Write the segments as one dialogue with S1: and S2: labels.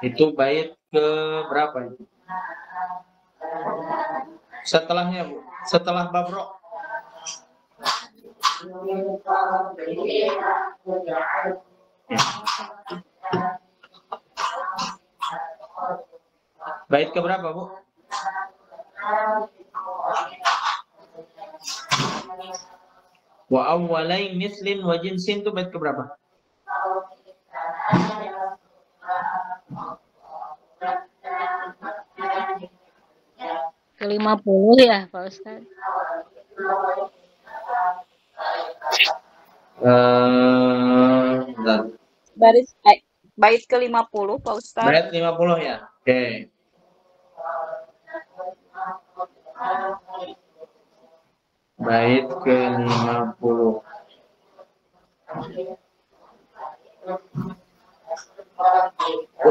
S1: Itu bait ke berapa itu? Setelahnya, Bu. Setelah babro. Bait ke berapa, Bu? Wa awwalai mislin wa jinsin itu bait ke berapa?
S2: Ke-50 ya, Pak Ustaz.
S3: Bait ke-50 Pak Ustaz.
S1: Bait 50 ya. Oke. Bait ke-50.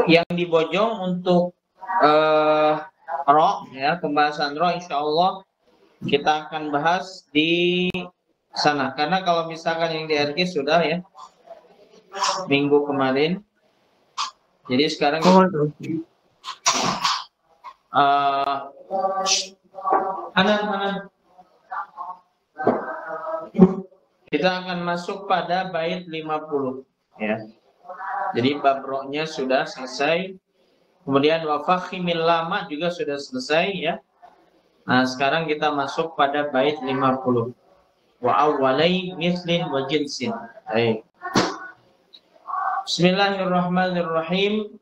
S1: Yang dibojong untuk ro ya, pembahasan ro insyaallah kita akan bahas di sana. Karena kalau misalkan yang di RG sudah ya minggu kemarin. Jadi sekarang Hanan. Kita akan masuk pada bait 50 ya. Jadi bab ro-nya sudah selesai. Kemudian wa fakhimil lama juga sudah selesai ya. Nah, sekarang kita masuk pada bait 50. Wa awwalai mislin wa jinsin. Baik. Bismillahirrahmanirrahim.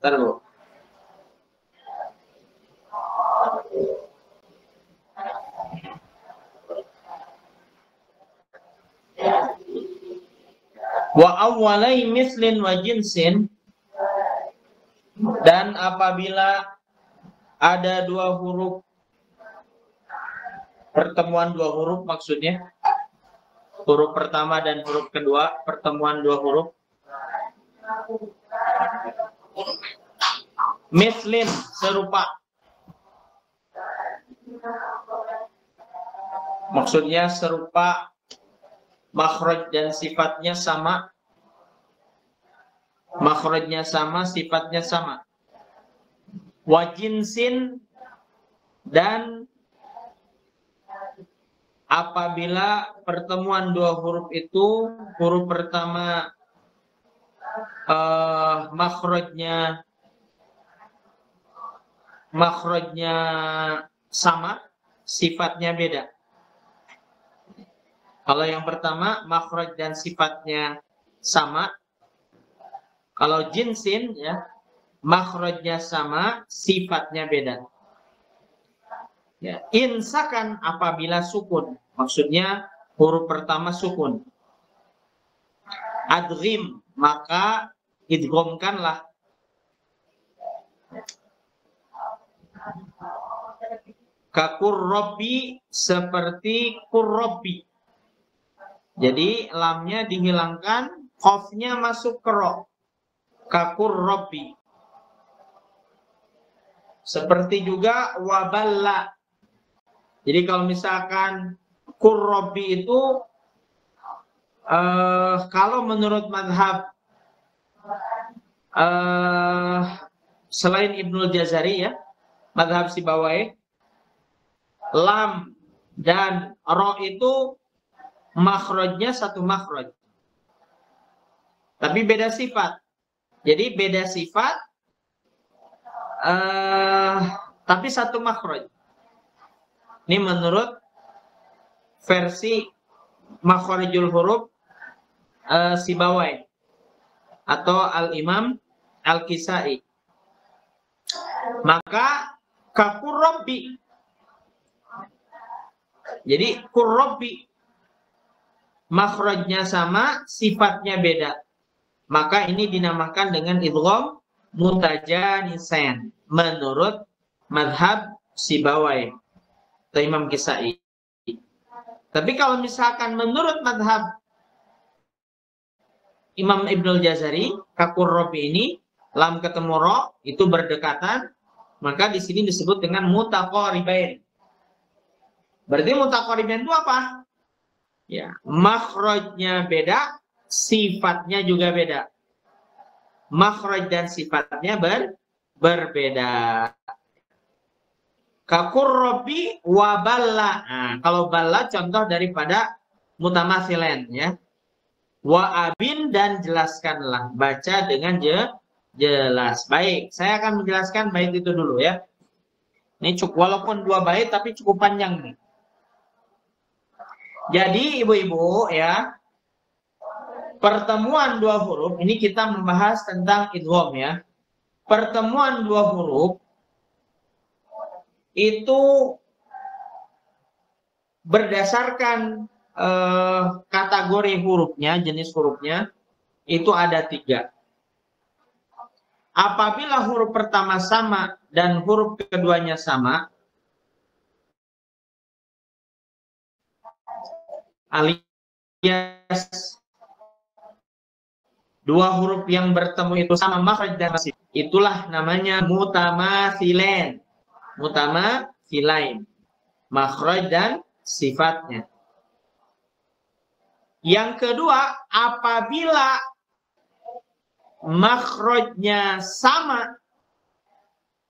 S1: Bentar, Bu. Wa awwalai mislin wa jinsin, dan apabila ada dua huruf, pertemuan dua huruf maksudnya, huruf pertama dan huruf kedua, pertemuan dua huruf. Mislin, serupa. Maksudnya serupa, makhraj dan sifatnya sama. Makhrajnya sama, sifatnya sama. Wajinsin, dan apabila pertemuan dua huruf itu, huruf pertama makhrajnya sama, sifatnya beda. Kalau yang pertama makhraj dan sifatnya sama. Kalau jinsin ya, makhrajnya sama, sifatnya beda. Ya, insakan apabila sukun, maksudnya huruf pertama sukun. Adghim, maka idghamkanlah. Kakurrobi, seperti kurrobi. Jadi lamnya dihilangkan, qafnya masuk ke ro. Kakurrobi. Seperti juga waballa. Jadi kalau misalkan kurrobi itu kalau menurut madhab selain Ibnul Jazari ya, madhab Sibawai, lam dan ro itu makhrajnya satu makhraj, tapi beda sifat. Jadi beda sifat, tapi satu makhraj. Ini menurut versi makhrijul huruf Sibawai atau Al-Imam Al-Kisai. Maka kakurrobi. Jadi kurrobi, makhrajnya sama, sifatnya beda. Maka ini dinamakan dengan idgham mutajanisain menurut madhab Sibawai atau Imam Kisai. Tapi kalau misalkan menurut madhab Imam Ibnul Jazari, kakurrobi ini lam ketemu ro itu berdekatan, maka di sini disebut dengan mutaqaribain. Berarti mutaqaribain itu apa? Ya, makhrajnya beda, sifatnya juga beda. Makhraj dan sifatnya berbeda. Kakurrobi wa balla. Nah, kalau balla contoh daripada mutamatsilen ya. Wa abin dan jelaskanlah. Baca dengan jelas. Baik, saya akan menjelaskan bait itu dulu ya. Ini cukup, walaupun 2 bait tapi cukup panjang nih. Jadi ibu-ibu ya, pertemuan 2 huruf ini kita membahas tentang idgham ya. Pertemuan 2 huruf itu berdasarkan kategori hurufnya, jenis hurufnya itu ada 3. Apabila huruf pertama sama dan huruf keduanya sama, alias 2 huruf yang bertemu itu sama makhraj dan sifat, itulah namanya mutamatsilen. Mutamatsilain, makhraj dan sifatnya. Yang kedua, apabila makhrajnya sama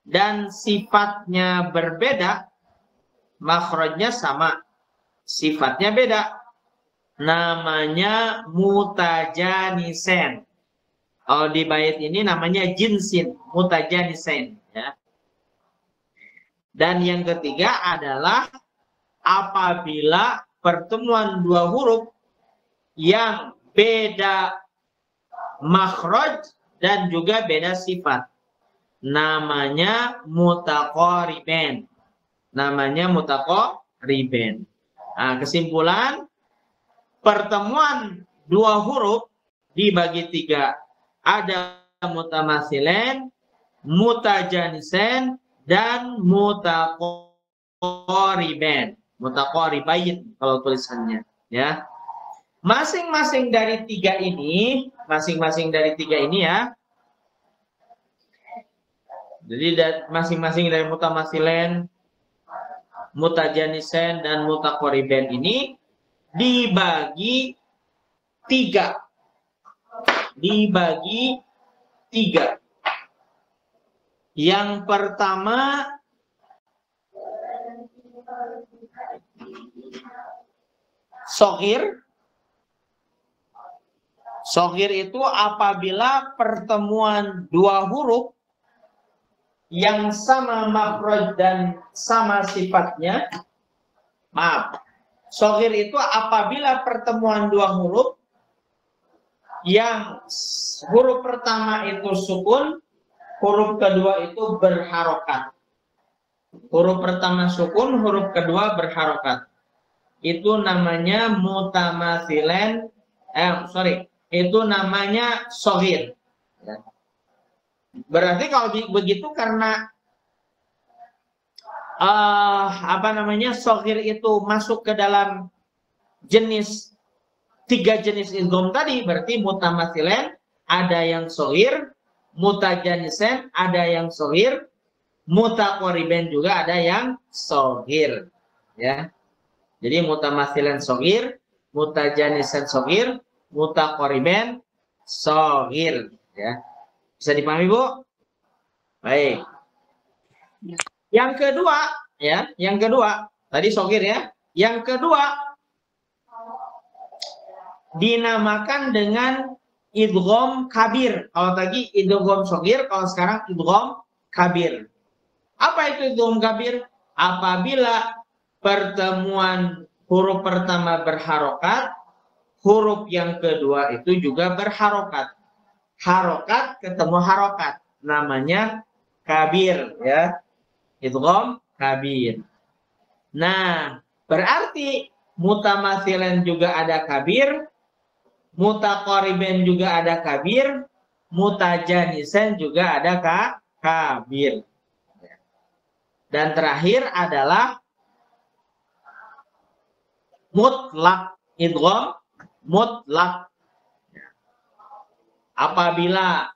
S1: dan sifatnya berbeda, makhrajnya sama, sifatnya beda, namanya mutajanisen. Kalau di bait ini namanya jinsin, mutajanisen ya. Dan yang ketiga adalah apabila pertemuan 2 huruf yang beda makhraj dan juga beda sifat, namanya mutaqariben. Namanya mutaqariben. Nah, kesimpulan, pertemuan 2 huruf dibagi 3. Ada mutamatsilen, mutajanisen, dan mutaqariben. Mutaqaribain kalau tulisannya ya. Masing-masing dari 3 ini, ya. Jadi masing-masing dari mutamatsilen, mutajanisen, dan mutaqariben ini dibagi 3. Dibagi 3. Yang pertama shogir. Shogir itu apabila pertemuan 2 huruf yang sama makhraj dan sama sifatnya. Maaf. Shogir itu apabila pertemuan 2 huruf yang huruf pertama itu sukun, huruf kedua itu berharokat. Huruf pertama sukun, huruf kedua berharokat. Itu namanya mutamatsilen. Itu namanya shogir. Berarti kalau begitu karena shogir itu masuk ke dalam jenis 3 jenis idgham tadi, berarti mutamatsilen ada yang shogir, mutajanisen ada yang shogir, mutaqariben juga ada yang shogir ya. Jadi mutamatsilen shogir, mutajanisen shogir, mutaqariben shogir ya. Bisa dipahami, Bu? Baik. Yang kedua ya, tadi shogir ya. Yang kedua dinamakan dengan idgham kabir. Kalau tadi idgham shogir, kalau sekarang idgham kabir. Apa itu idgham kabir? Apabila pertemuan huruf pertama berharokat, huruf yang kedua itu juga berharokat. Harokat ketemu harokat, namanya kabir ya. Idgham kabir. Nah, berarti mutamatsilen juga ada kabir, mutaqariben juga ada kabir, mutajanisen juga ada kabir. Dan terakhir adalah mutlak, idgham mutlak. Apabila